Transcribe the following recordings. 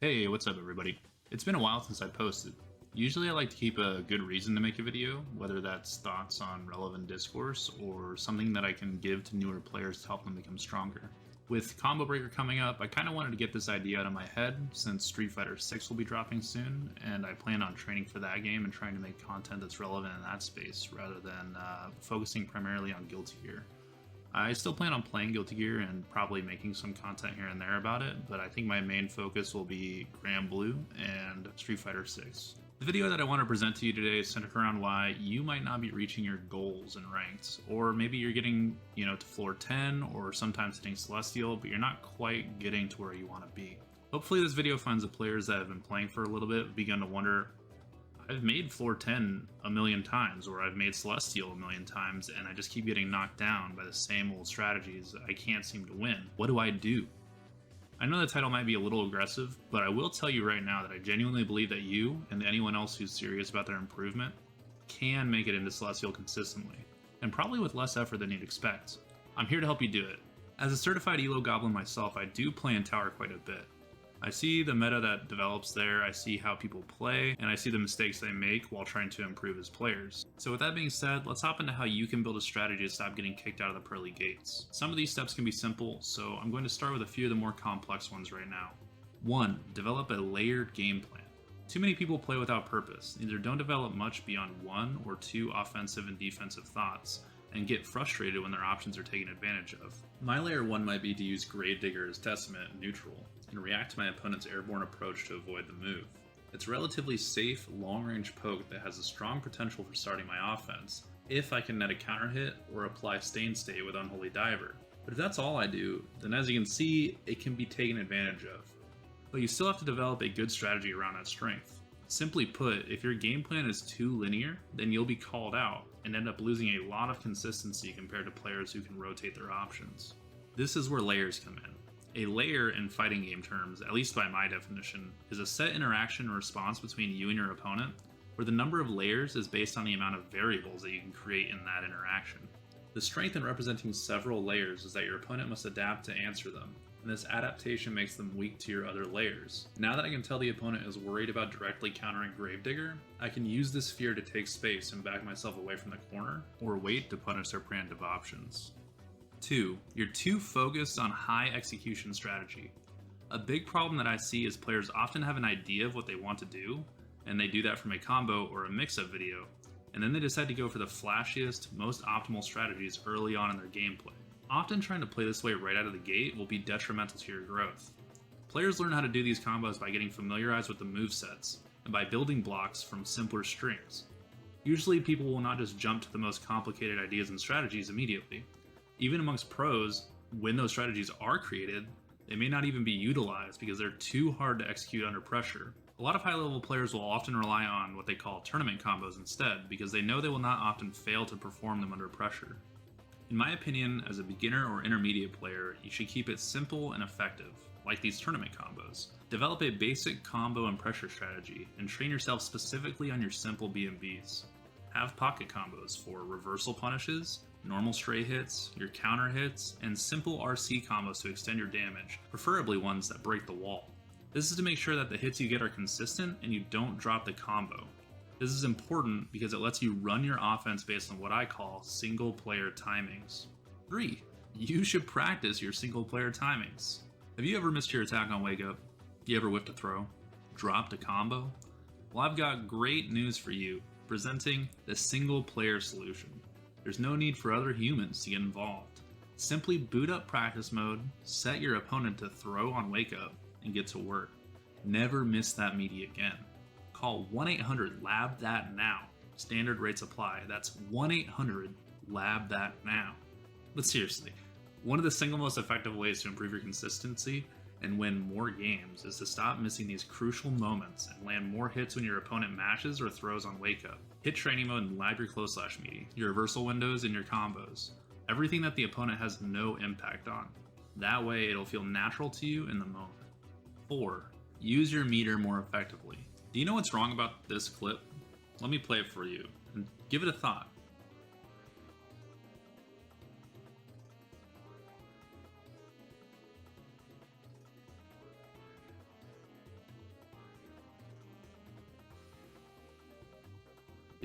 Hey, what's up everybody? It's been a while since I posted. Usually I like to keep a good reason to make a video, whether that's thoughts on relevant discourse or something that I can give to newer players to help them become stronger. With Combo Breaker coming up, I kind of wanted to get this idea out of my head since Street Fighter 6 will be dropping soon, and I plan on training for that game and trying to make content that's relevant in that space rather than focusing primarily on Guilty Gear. I still plan on playing Guilty Gear and probably making some content here and there about it, but I think my main focus will be Grand Blue and Street Fighter 6. The video that I want to present to you today is centered around why you might not be reaching your goals in ranked, or maybe you're getting, to floor 10 or sometimes hitting Celestial, but you're not quite getting to where you want to be. Hopefully this video finds the players that have been playing for a little bit begin to wonder, I've made floor 10 a million times, or I've made Celestial a million times, and I just keep getting knocked down by the same old strategies I can't seem to win. What do I do? I know the title might be a little aggressive, but I will tell you right now that I genuinely believe that you, and anyone else who's serious about their improvement, can make it into Celestial consistently, and probably with less effort than you'd expect. I'm here to help you do it. As a certified Elo Goblin myself, I do play in Tower quite a bit. I see the meta that develops there, I see how people play, and I see the mistakes they make while trying to improve as players. So with that being said, let's hop into how you can build a strategy to stop getting kicked out of the pearly gates. Some of these steps can be simple, so I'm going to start with a few of the more complex ones right now. 1. Develop a layered game plan. Too many people play without purpose, either don't develop much beyond 1 or 2 offensive and defensive thoughts, and get frustrated when their options are taken advantage of. My layer 1 might be to use Gravedigger as Testament and neutral, and react to my opponent's airborne approach to avoid the move. It's a relatively safe, long-range poke that has a strong potential for starting my offense, if I can net a counter hit or apply Stain State with Unholy Diver. But if that's all I do, then as you can see, it can be taken advantage of. But you still have to develop a good strategy around that strength. Simply put, if your game plan is too linear, then you'll be called out and end up losing a lot of consistency compared to players who can rotate their options. This is where layers come in. A layer in fighting game terms, at least by my definition, is a set interaction or response between you and your opponent, where the number of layers is based on the amount of variables that you can create in that interaction. The strength in representing several layers is that your opponent must adapt to answer them, and this adaptation makes them weak to your other layers. Now that I can tell the opponent is worried about directly countering Gravedigger, I can use this fear to take space and back myself away from the corner, or wait to punish their preemptive options. 2. You're too focused on high execution strategy. A big problem that I see is players often have an idea of what they want to do, and they do that from a combo or a mix-up video, and then they decide to go for the flashiest, most optimal strategies early on in their gameplay. Often trying to play this way right out of the gate will be detrimental to your growth. Players learn how to do these combos by getting familiarized with the movesets, and by building blocks from simpler strings. Usually people will not just jump to the most complicated ideas and strategies immediately. Even amongst pros, when those strategies are created, they may not even be utilized because they're too hard to execute under pressure. A lot of high-level players will often rely on what they call tournament combos instead, because they know they will not often fail to perform them under pressure. In my opinion, as a beginner or intermediate player, you should keep it simple and effective, like these tournament combos. Develop a basic combo and pressure strategy, and train yourself specifically on your simple B&Bs. Have pocket combos for reversal punishes, normal stray hits, your counter hits, and simple RC combos to extend your damage, preferably ones that break the wall. This is to make sure that the hits you get are consistent and you don't drop the combo. This is important because it lets you run your offense based on what I call single player timings. 3. You should practice your single player timings. Have you ever missed your attack on Wake Up? You ever whiffed a throw? Dropped a combo? Well, I've got great news for you, presenting the single player solution. There's no need for other humans to get involved. Simply boot up practice mode, set your opponent to throw on Wake Up, and get to work. Never miss that meaty again. Call 1-800-LAB-THAT now. Standard rates apply. That's 1-800-LAB-THAT now. But seriously, one of the single most effective ways to improve your consistency and win more games is to stop missing these crucial moments and land more hits when your opponent mashes or throws on Wake Up. Hit training mode and lab your close slash meaty, your reversal windows, and your combos. Everything that the opponent has no impact on. That way it'll feel natural to you in the moment. 4. Use your meter more effectively. Do you know what's wrong about this clip? Let me play it for you, and give it a thought.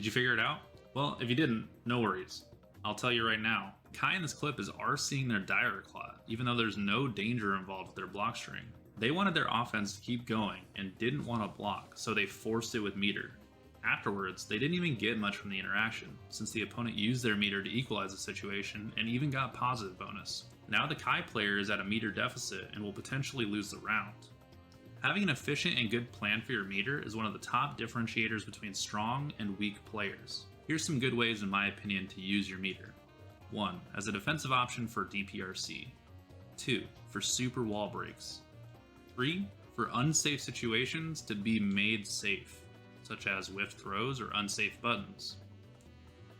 Did you figure it out? Well, if you didn't, no worries. I'll tell you right now. Kai in this clip is RCing their dire clot, even though there's no danger involved with their block string. They wanted their offense to keep going and didn't want to block, so they forced it with meter. Afterwards, they didn't even get much from the interaction, since the opponent used their meter to equalize the situation and even got positive bonus. Now the Kai player is at a meter deficit and will potentially lose the round. Having an efficient and good plan for your meter is one of the top differentiators between strong and weak players. Here's some good ways in my opinion to use your meter. 1. As a defensive option for DPRC. 2. For super wall breaks. 3. For unsafe situations to be made safe, such as whiff throws or unsafe buttons.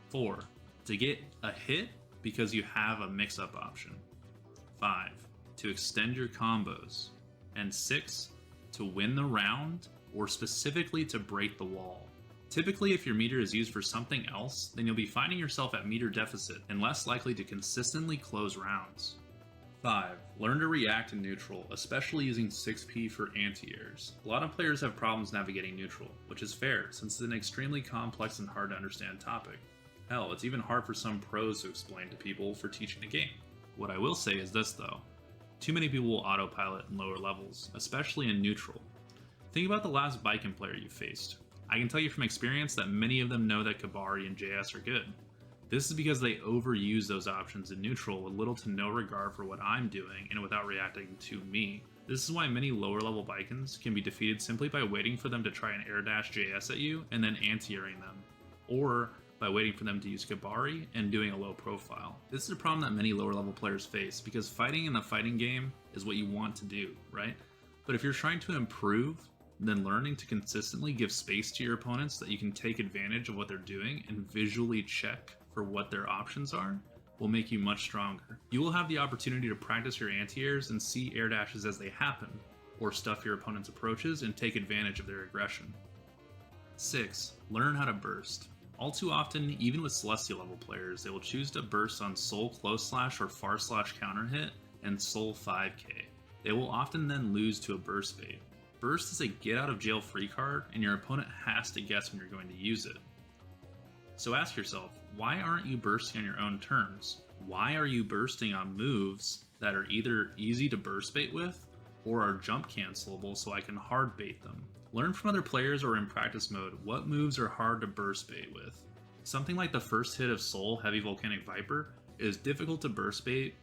4. To get a hit because you have a mix-up option. 5. To extend your combos. And 6. To win the round, or specifically to break the wall. Typically, if your meter is used for something else, then you'll be finding yourself at meter deficit and less likely to consistently close rounds. 5. Learn to react in neutral, especially using 6P for anti-airs. A lot of players have problems navigating neutral, which is fair since it's an extremely complex and hard to understand topic. Hell, it's even hard for some pros to explain to people for teaching the game. What I will say is this though. Too many people will autopilot in lower levels, especially in neutral. Think about the last Viking player you faced. I can tell you from experience that many of them know that Kabari and JS are good. This is because they overuse those options in neutral with little to no regard for what I'm doing and without reacting to me. This is why many lower level Vikings can be defeated simply by waiting for them to try and air dash JS at you and then anti-airing them, or by waiting for them to use Kabari and doing a low profile. This is a problem that many lower level players face because fighting in the fighting game is what you want to do, right? But if you're trying to improve, then learning to consistently give space to your opponents that you can take advantage of what they're doing and visually check for what their options are will make you much stronger. You will have the opportunity to practice your anti-airs and see air dashes as they happen, or stuff your opponent's approaches and take advantage of their aggression. 6. Learn how to burst. All too often, even with Celestial level players, they will choose to burst on Soul Close Slash or Far Slash counter hit and Soul 5k. They will often then lose to a burst bait. Burst is a get out of jail free card, and your opponent has to guess when you're going to use it. So ask yourself, why aren't you bursting on your own terms? Why are you bursting on moves that are either easy to burst bait with, or are jump cancelable so I can hard bait them? Learn from other players or in practice mode what moves are hard to burst bait with. Something like the first hit of Soul Heavy Volcanic Viper is difficult to burst bait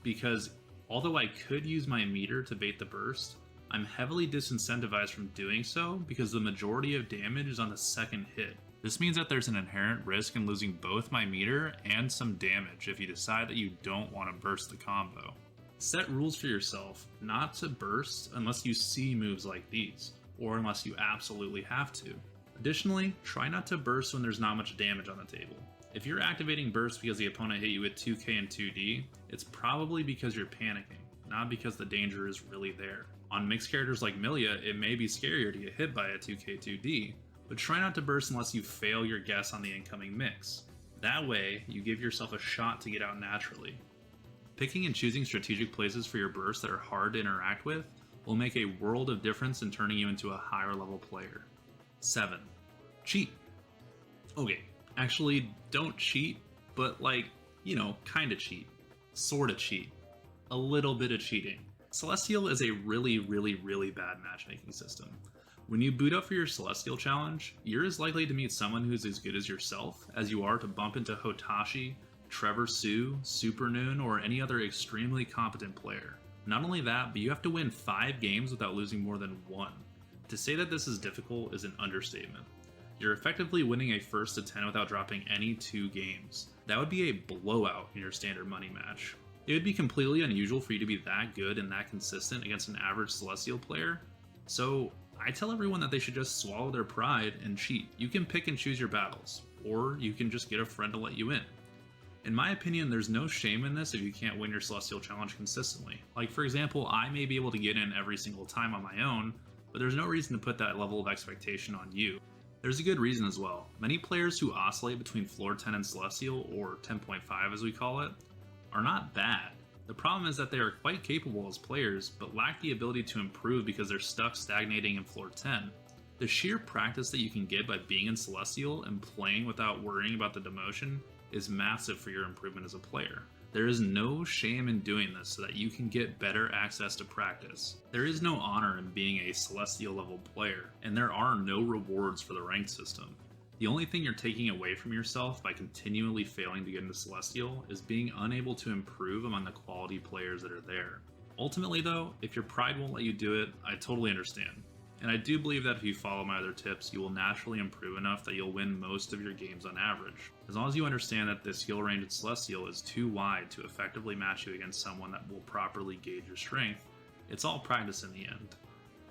because although I could use my meter to bait the burst, I'm heavily disincentivized from doing so because the majority of damage is on the second hit. This means that there's an inherent risk in losing both my meter and some damage if you decide that you don't want to burst the combo. Set rules for yourself not to burst unless you see moves like these, or unless you absolutely have to. Additionally, try not to burst when there's not much damage on the table. If you're activating burst because the opponent hit you with 2k and 2d, it's probably because you're panicking, not because the danger is really there. On mixed characters like Milia, it may be scarier to get hit by a 2k 2d, but try not to burst unless you fail your guess on the incoming mix. That way, you give yourself a shot to get out naturally. Picking and choosing strategic places for your bursts that are hard to interact with will make a world of difference in turning you into a higher level player. 7. Cheat. Okay, actually don't cheat, but kinda cheat. Sorta cheat. A little bit of cheating. Celestial is a really bad matchmaking system. When you boot up for your Celestial challenge, you're as likely to meet someone who's as good as yourself as you are to bump into Hotashi, Trevor Sue, Supernoon, or any other extremely competent player. Not only that, but you have to win 5 games without losing more than 1. To say that this is difficult is an understatement. You're effectively winning a first to 10 without dropping any 2 games. That would be a blowout in your standard money match. It would be completely unusual for you to be that good and that consistent against an average Celestial player, so I tell everyone that they should just swallow their pride and cheat. You can pick and choose your battles, or you can just get a friend to let you in. In my opinion, there's no shame in this if you can't win your Celestial challenge consistently. Like for example, I may be able to get in every single time on my own, but there's no reason to put that level of expectation on you. There's a good reason as well. Many players who oscillate between floor 10 and Celestial, or 10.5 as we call it, are not bad. The problem is that they are quite capable as players, but lack the ability to improve because they're stuck stagnating in floor 10. The sheer practice that you can get by being in Celestial and playing without worrying about the demotion is massive for your improvement as a player. There is no shame in doing this so that you can get better access to practice. There is no honor in being a Celestial level player, and there are no rewards for the ranked system. The only thing you're taking away from yourself by continually failing to get into Celestial is being unable to improve among the quality players that are there. Ultimately though, if your pride won't let you do it, I totally understand. And I do believe that if you follow my other tips, you will naturally improve enough that you'll win most of your games on average. As long as you understand that this heal range at Celestial is too wide to effectively match you against someone that will properly gauge your strength, it's all practice in the end.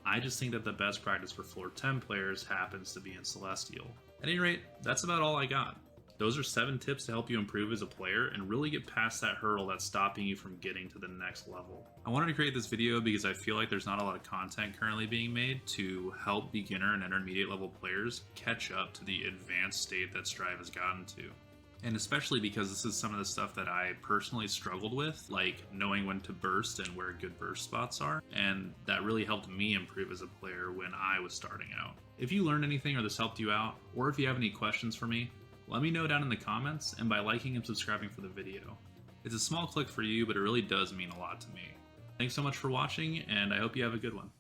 I just think that the best practice for floor 10 players happens to be in Celestial. At any rate, that's about all I got. Those are 7 tips to help you improve as a player and really get past that hurdle that's stopping you from getting to the next level. I wanted to create this video because I feel like there's not a lot of content currently being made to help beginner and intermediate level players catch up to the advanced state that Strive has gotten to. And especially because this is some of the stuff that I personally struggled with, like knowing when to burst and where good burst spots are, and that really helped me improve as a player when I was starting out. If you learned anything or this helped you out, or if you have any questions for me, let me know down in the comments and by liking and subscribing for the video. It's a small click for you, but it really does mean a lot to me. Thanks so much for watching, and I hope you have a good one.